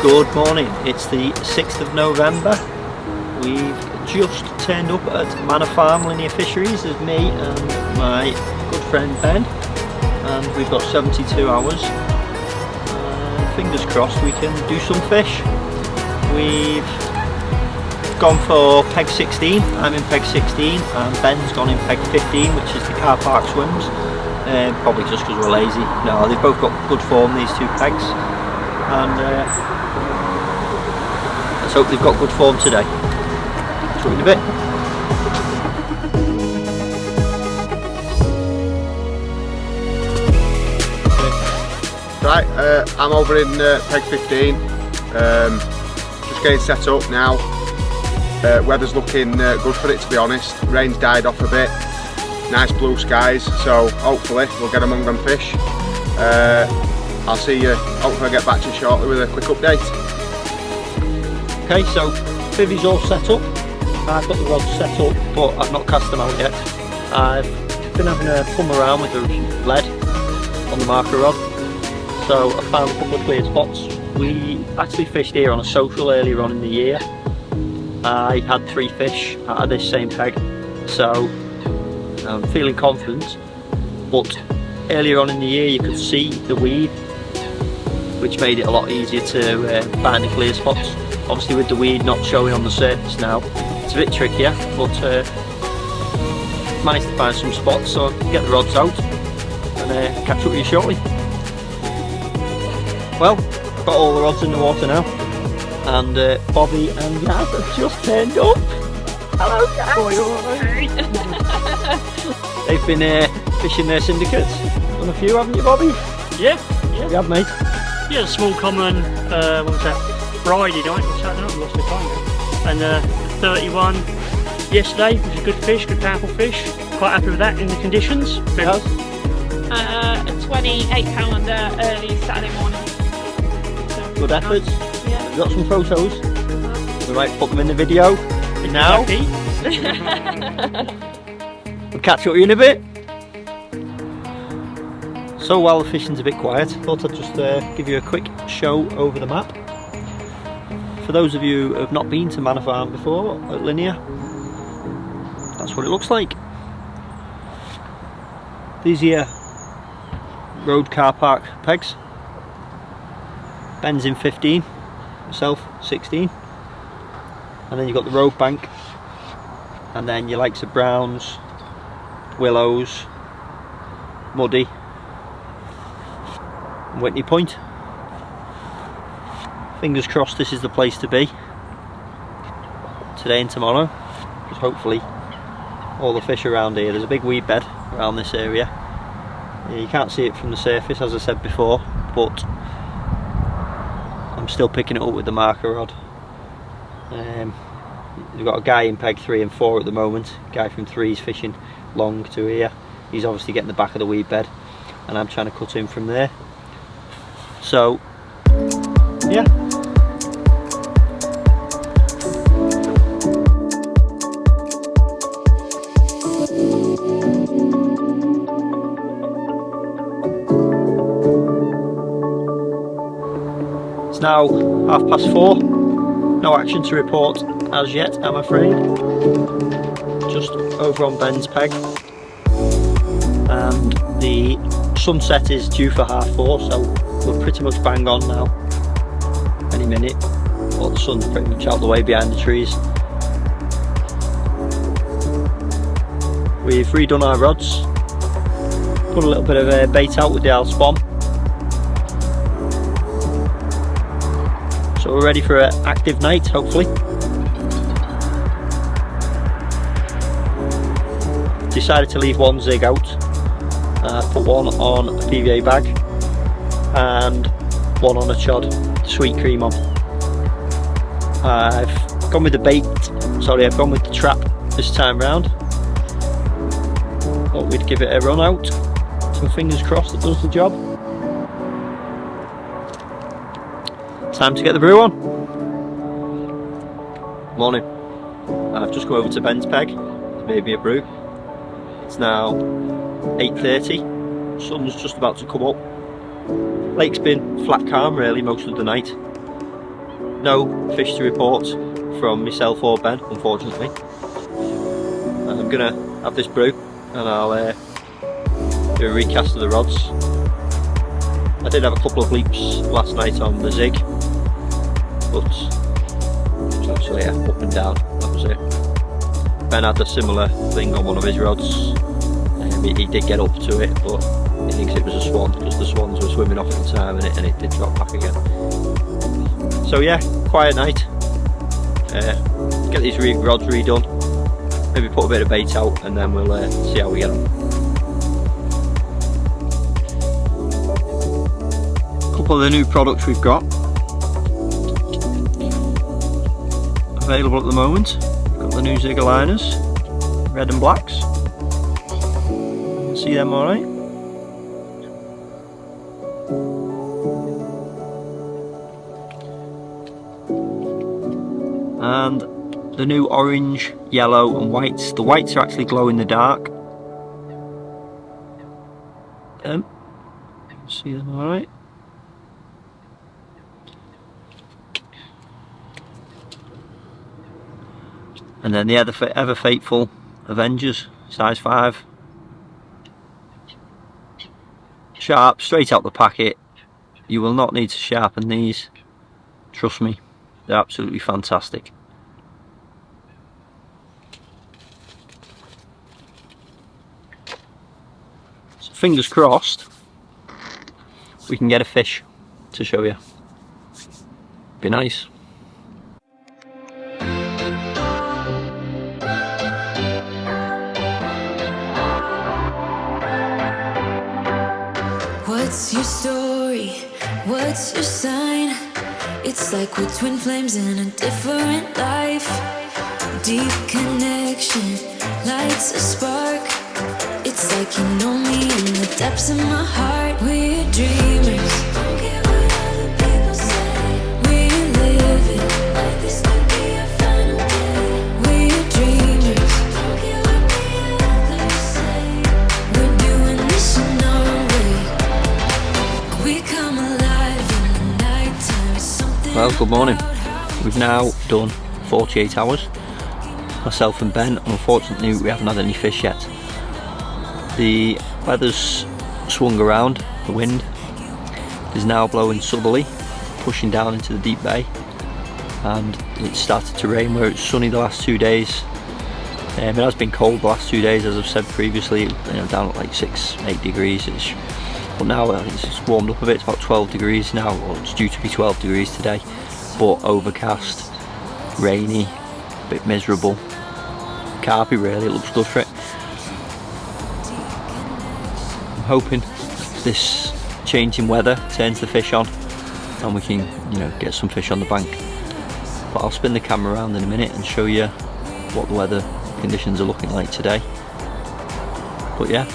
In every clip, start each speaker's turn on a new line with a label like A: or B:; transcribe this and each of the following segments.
A: Good morning, it's the 6th of November. We've just turned up at Manor Farm Linear Fisheries. There's me and my good friend Ben, and we've got 72 hours. Fingers crossed we can do some fish. We've gone for peg 16, I'm in peg 16 and Ben's gone in peg 15, which is the car park swims. Probably just because we're lazy. No, they've both got good form, these two pegs, and let's hope they've got good form today. See you in a bit.
B: Right, I'm over in peg 15, just getting set up now. Weather's looking good for it, to be honest. Rain's died off a bit, nice blue skies, so hopefully we'll get among them fish. I'll see you, hopefully I'll get back to you shortly with a quick update.
A: Okay, so bivvy's all set up. I've got the rods set up, but I've not cast them out yet. I've been having a plumb around with the lead on the marker rod, so I found a couple of clear spots. We actually fished here on a social earlier on in the year. I had 3 fish out of this same peg, so I'm feeling confident. But earlier on in the year you could see the weed, which made it a lot easier to find the clear spots. Obviously with the weed not showing on the surface now, it's a bit trickier, but managed to find some spots, so I'll get the rods out and catch up with you shortly. Well, got all the rods in the water now, and Bobby and Yaz have just turned up. Hello guys! They've been fishing their syndicates. Done a few, haven't you, Bobby?
C: Yeah.
A: You have, mate?
C: Yeah, a small common, what was that? Friday night or Saturday night, we lost the time now. And 31 yesterday, which is a good fish, good powerful fish. Quite happy with that in the conditions.
A: Yes.
D: A 28 pounder early Saturday morning. So,
A: Good efforts.
D: Yeah.
A: We've got some photos. We might put them in the video now. We'll catch up with you in a bit. So while the fishing's a bit quiet, I thought I'd just give you a quick show over the map. For those of you who have not been to Manor Farm before at Linear, that's what it looks like. These here road car park pegs. Ben's in 15, myself 16, and then you've got the road bank, and then your likes of Browns, Willows, Muddy, and Whitney Point. Fingers crossed this is the place to be today and tomorrow, because hopefully all the fish around here, there's a big weed bed around this area. You can't see it from the surface, as I said before, but I'm still picking it up with the marker rod. We've got a guy in peg 3 and 4 at the moment. Guy from 3 is fishing long to here. He's obviously getting the back of the weed bed, and I'm trying to cut him from there. So yeah. It's now 4:30. No action to report as yet, I'm afraid. Just over on Ben's peg, and the sunset is due for 4:30, so we're pretty much bang on now. Any minute, well, the sun's pretty much out the way behind the trees. We've redone our rods, put a little bit of bait out with the Alspom, so we're ready for an active night, hopefully. Decided to leave one zig out, put one on a PVA bag and one on a chod, sweet cream on. I've gone with the bait, I've gone with the trap this time round. Thought we'd give it a run out, so fingers crossed it does the job. Time to get the brew on. Morning. I've just come over to Ben's peg, it's made me a brew. It's now 8:30, sun's just about to come up. Lake's been flat calm really most of the night. no fish to report from myself or Ben, unfortunately. I'm gonna have this brew and I'll do a recast of the rods. I did have a couple of leaps last night on the Zig, but it was actually up and down, that was it. Ben had a similar thing on one of his rods. He did get up to it, but he thinks it was a swan because the swans were swimming off at the time and it did drop back again. So yeah, quiet night. Get these rods redone, maybe put a bit of bait out, and then we'll see how we get on. A couple of the new products we've got available at the moment. We've got the new Zigger liners, red and blacks. See them alright? And the new orange, yellow and whites. The whites are actually glow in the dark. See them alright? And then the ever faithful Avengers, size 5. Sharp, straight out the packet. You will not need to sharpen these. Trust me, they're absolutely fantastic. So fingers crossed we can get a fish to show you. Be nice.
E: What's your story? What's your sign? It's like we're twin flames in a different life. Deep connection lights a spark. It's like you know me in the depths of my heart. We're dreamers. Don't care what other people say. We're living like this could be our final day. We're dreamers. Don't care what the others say. We're doing this in our way. We come alive in the nighttime. Something.
A: Well, good morning. We've now done 48 hours. Myself and Ben, unfortunately we haven't had any fish yet. The weather's swung around, the wind is now blowing southerly, pushing down into the deep bay, and it's started to rain where it's sunny the last 2 days. It has been cold the last 2 days, as I've said previously, down at like 6-8 degrees ish. But now it's warmed up a bit, it's about 12 degrees now, or it's due to be 12 degrees today, but overcast, rainy, a bit miserable. Carpy really, it looks good for it. I'm hoping this change in weather turns the fish on and we can, get some fish on the bank. But I'll spin the camera around in a minute and show you what the weather conditions are looking like today. But yeah,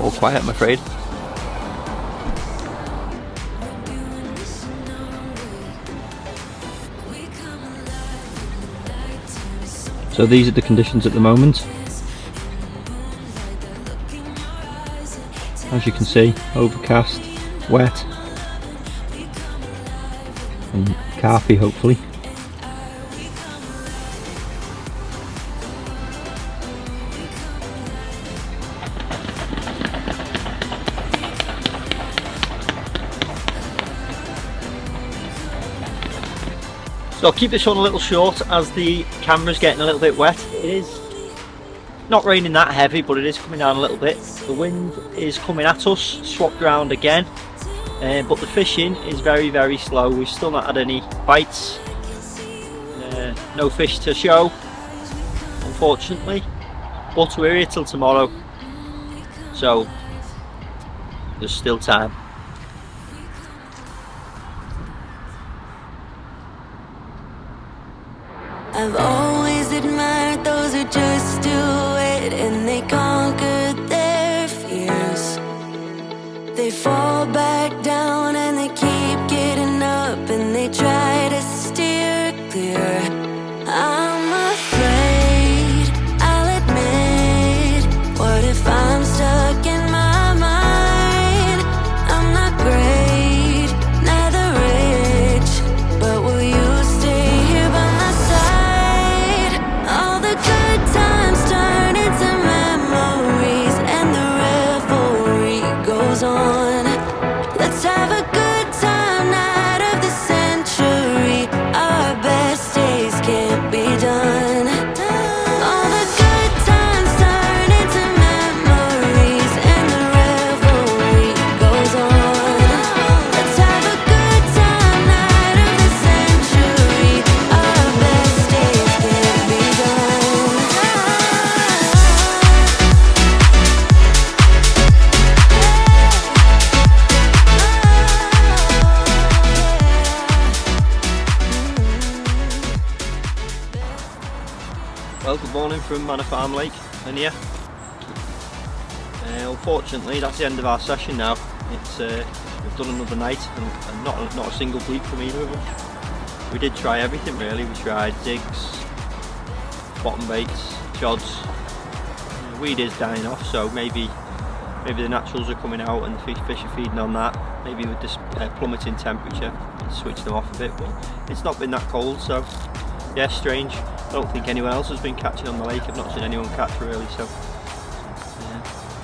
A: all quiet I'm afraid. So these are the conditions at the moment. As you can see, overcast, wet, and carpy hopefully. So I'll keep this one a little short as the camera's getting a little bit wet. It is not raining that heavy, but it is coming down a little bit. The wind is coming at us, swapped round again, but the fishing is very, very slow. We've still not had any bites, no fish to show, unfortunately, but we're here till tomorrow, so there's still time.
E: I've always admired those who just do it and they conquered their fears. They fall back down and they keep getting up and they try to steer clear. I'm afraid, I'll admit. What if I'm stuck in my mind? I'm not great, neither rich, but will you stay?
A: morning from Manor Farm Lake and here. Unfortunately that's the end of our session now. It's we've done another night and not a single bleep from either of us. We did try everything really. We tried digs, bottom baits, jods. Weed is dying off, so maybe the naturals are coming out and the fish are feeding on that. Maybe with this plummeting temperature, it's switched them off a bit, but it's not been that cold, so yeah, strange. I don't think anyone else has been catching on the lake. I've not seen anyone catch really, so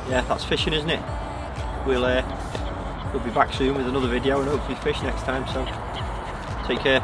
A: yeah, that's fishing, isn't it? We'll be back soon with another video and hopefully fish next time, so take care.